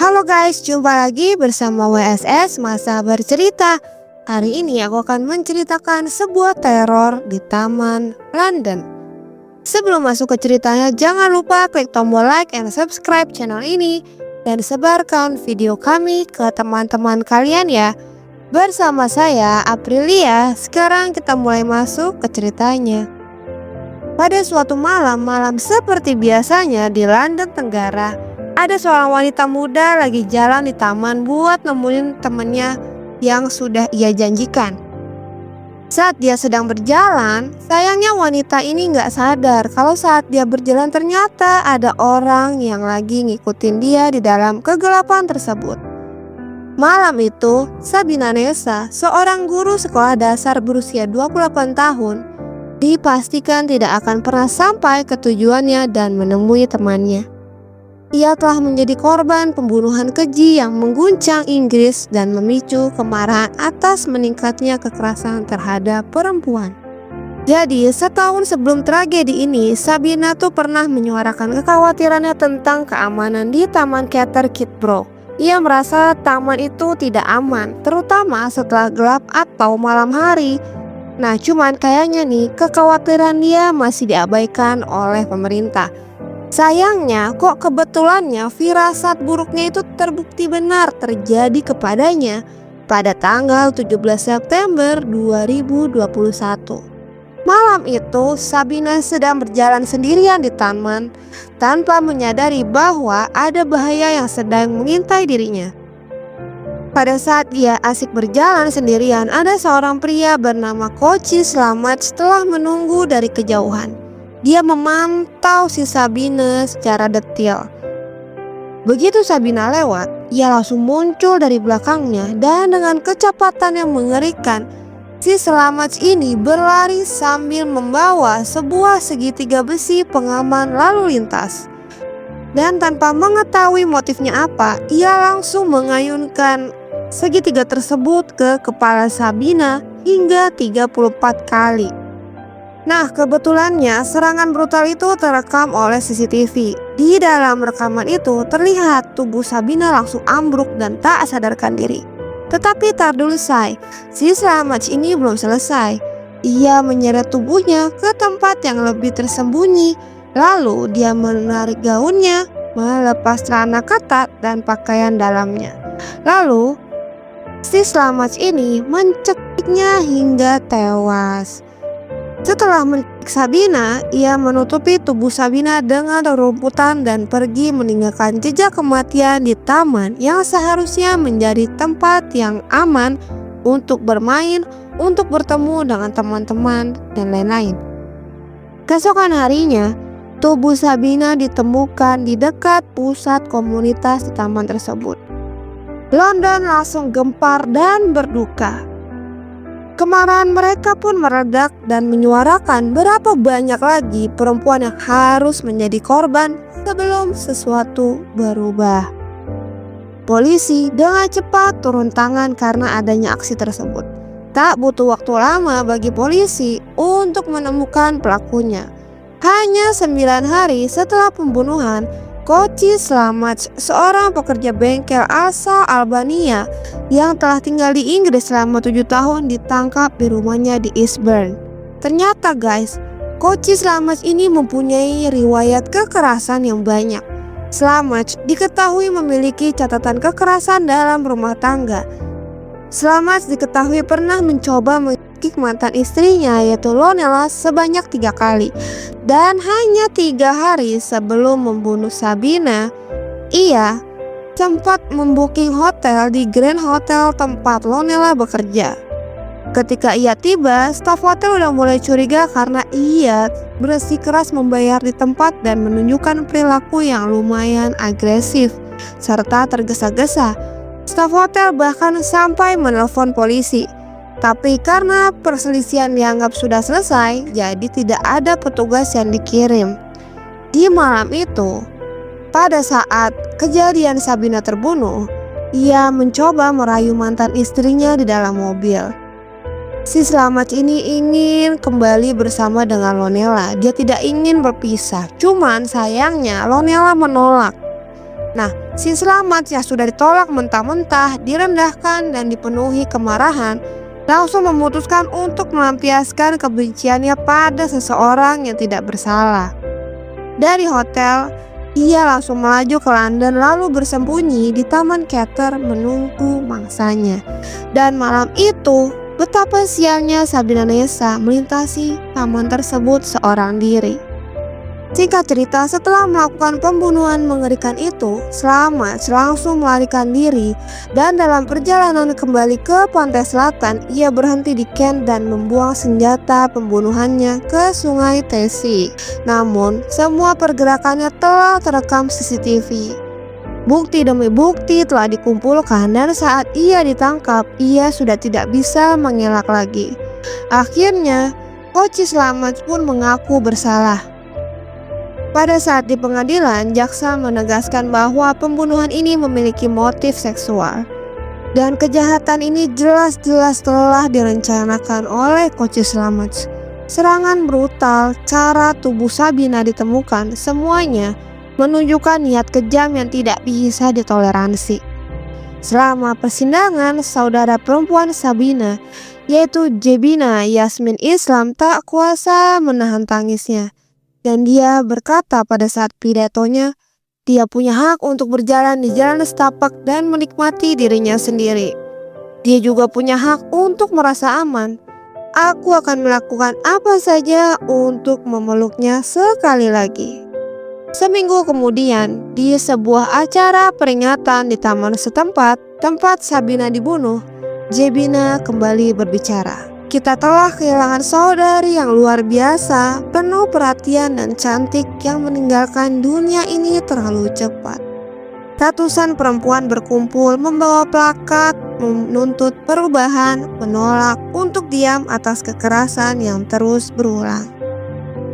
Halo guys, jumpa lagi bersama WSS Masa Bercerita. Hari ini aku akan menceritakan sebuah teror di Taman London. Sebelum masuk ke ceritanya, jangan lupa klik tombol like and subscribe channel ini dan sebarkan video kami ke teman-teman kalian ya. Bersama saya Aprilia, sekarang kita mulai masuk ke ceritanya. Pada suatu malam seperti biasanya di London Tenggara, ada seorang wanita muda lagi jalan di taman buat nemuin temennya yang sudah ia janjikan. Saat dia sedang berjalan, sayangnya wanita ini gak sadar kalau saat dia berjalan ternyata ada orang yang lagi ngikutin dia di dalam kegelapan tersebut. Malam itu, Sabina Nessa, seorang guru sekolah dasar berusia 28 tahun, dipastikan tidak akan pernah sampai ke tujuannya dan menemui temannya. Ia telah menjadi korban pembunuhan keji yang mengguncang Inggris dan memicu kemarahan atas meningkatnya kekerasan terhadap perempuan. Jadi setahun sebelum tragedi ini, Sabina tuh pernah menyuarakan kekhawatirannya tentang keamanan di Taman Cater Kidbrooke. Ia merasa taman itu tidak aman, terutama setelah gelap atau malam hari. Nah, cuman kayaknya nih kekhawatiran dia masih diabaikan oleh pemerintah. Sayangnya kok kebetulannya firasat buruknya itu terbukti benar terjadi kepadanya pada tanggal 17 September 2021. Malam itu Sabina sedang berjalan sendirian di taman tanpa menyadari bahwa ada bahaya yang sedang mengintai dirinya. Pada saat ia asik berjalan sendirian, ada seorang pria bernama Koci Selamat setelah menunggu dari kejauhan. Dia memantau si Sabina secara detil. Begitu Sabina lewat, ia langsung muncul dari belakangnya dan dengan kecepatan yang mengerikan, si Selamat ini berlari sambil membawa sebuah segitiga besi pengaman lalu lintas. Dan tanpa mengetahui motifnya apa, ia langsung mengayunkan segitiga tersebut ke kepala Sabina hingga 34 kali. Nah, kebetulannya serangan brutal itu terekam oleh CCTV. Di dalam rekaman itu terlihat tubuh Sabina langsung ambruk dan tak sadarkan diri. Tetapi tar dulu say, si Selamat ini belum selesai. Ia menyeret tubuhnya ke tempat yang lebih tersembunyi. Lalu dia menarik gaunnya, melepas celana ketat dan pakaian dalamnya. Lalu si Selamat ini mencekiknya hingga tewas. Setelah mencekik Sabina, ia menutupi tubuh Sabina dengan rerumputan dan pergi meninggalkan jejak kematian di taman yang seharusnya menjadi tempat yang aman untuk bermain, untuk bertemu dengan teman-teman, dan lain-lain. Keesokan harinya, tubuh Sabina ditemukan di dekat pusat komunitas di taman tersebut. London langsung gempar dan berduka. Kemarahan mereka pun meredak dan menyuarakan berapa banyak lagi perempuan yang harus menjadi korban sebelum sesuatu berubah. Polisi dengan cepat turun tangan karena adanya aksi tersebut. Tak butuh waktu lama bagi polisi untuk menemukan pelakunya. Hanya 9 hari setelah pembunuhan, Koci Selamat, seorang pekerja bengkel asal Albania yang telah tinggal di Inggris selama 7 tahun, ditangkap di rumahnya di Eastbourne. Ternyata guys, Koci Selamat ini mempunyai riwayat kekerasan yang banyak. Selamat diketahui memiliki catatan kekerasan dalam rumah tangga. Selamat diketahui pernah mencoba mengikik mantan istrinya yaitu Lonella sebanyak 3 kali. Dan hanya 3 hari sebelum membunuh Sabina, ia sempat membooking hotel di Grand Hotel tempat Lonella bekerja. Ketika ia tiba, staf hotel udah mulai curiga karena ia bersikeras membayar di tempat dan menunjukkan perilaku yang lumayan agresif serta tergesa-gesa. Staf hotel bahkan sampai menelpon polisi. Tapi karena perselisihan dianggap sudah selesai, jadi tidak ada petugas yang dikirim. Di malam itu, pada saat kejadian Sabina terbunuh, ia mencoba merayu mantan istrinya di dalam mobil. Si Selamat ini ingin kembali bersama dengan Lonella. Dia tidak ingin berpisah. Cuman sayangnya Lonella menolak. Nah, si Selamat yang sudah ditolak mentah-mentah, direndahkan dan dipenuhi kemarahan, langsung memutuskan untuk melampiaskan kebenciannya pada seseorang yang tidak bersalah. Dari hotel, ia langsung melaju ke London lalu bersembunyi di Taman Keter menunggu mangsanya. Dan malam itu, betapa sialnya Sabina Nessa melintasi taman tersebut seorang diri. Singkat cerita, setelah melakukan pembunuhan mengerikan itu, Selamat langsung melarikan diri dan dalam perjalanan kembali ke pantai selatan, ia berhenti di Kent dan membuang senjata pembunuhannya ke sungai Tesi. Namun, semua pergerakannya telah terekam CCTV. Bukti demi bukti telah dikumpulkan dan saat ia ditangkap, ia sudah tidak bisa mengelak lagi. Akhirnya, Koci Selamat pun mengaku bersalah. Pada saat di pengadilan, jaksa menegaskan bahwa pembunuhan ini memiliki motif seksual. Dan kejahatan ini jelas-jelas telah direncanakan oleh Koci Selamat. Serangan brutal, cara tubuh Sabina ditemukan, semuanya menunjukkan niat kejam yang tidak bisa ditoleransi. Selama persidangan, saudara perempuan Sabina, yaitu Jebina Yasmin Islam, tak kuasa menahan tangisnya. Dan dia berkata pada saat pidatonya, dia punya hak untuk berjalan di jalan setapak dan menikmati dirinya sendiri. Dia juga punya hak untuk merasa aman. Aku akan melakukan apa saja untuk memeluknya sekali lagi. Seminggu kemudian, di sebuah acara peringatan di taman setempat, tempat Sabina dibunuh, Jebina kembali berbicara. Kita telah kehilangan saudari yang luar biasa, penuh perhatian dan cantik yang meninggalkan dunia ini terlalu cepat. Ratusan perempuan berkumpul membawa plakat menuntut perubahan, menolak untuk diam atas kekerasan yang terus berulang.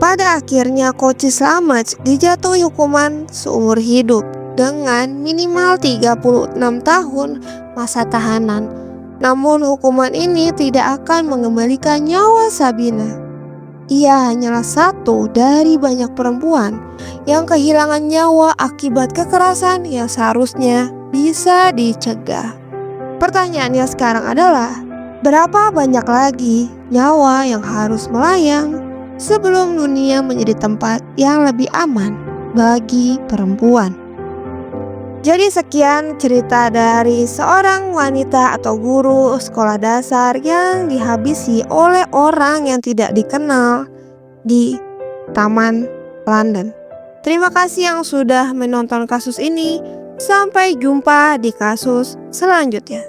Pada akhirnya Koci Selamat dijatuhi hukuman seumur hidup dengan minimal 36 tahun masa tahanan. Namun hukuman ini tidak akan mengembalikan nyawa Sabina. Ia hanyalah satu dari banyak perempuan yang kehilangan nyawa akibat kekerasan yang seharusnya bisa dicegah. Pertanyaannya sekarang adalah, berapa banyak lagi nyawa yang harus melayang sebelum dunia menjadi tempat yang lebih aman bagi perempuan? Jadi sekian cerita dari seorang wanita atau guru sekolah dasar yang dihabisi oleh orang yang tidak dikenal di Taman London. Terima kasih yang sudah menonton kasus ini. Sampai jumpa di kasus selanjutnya.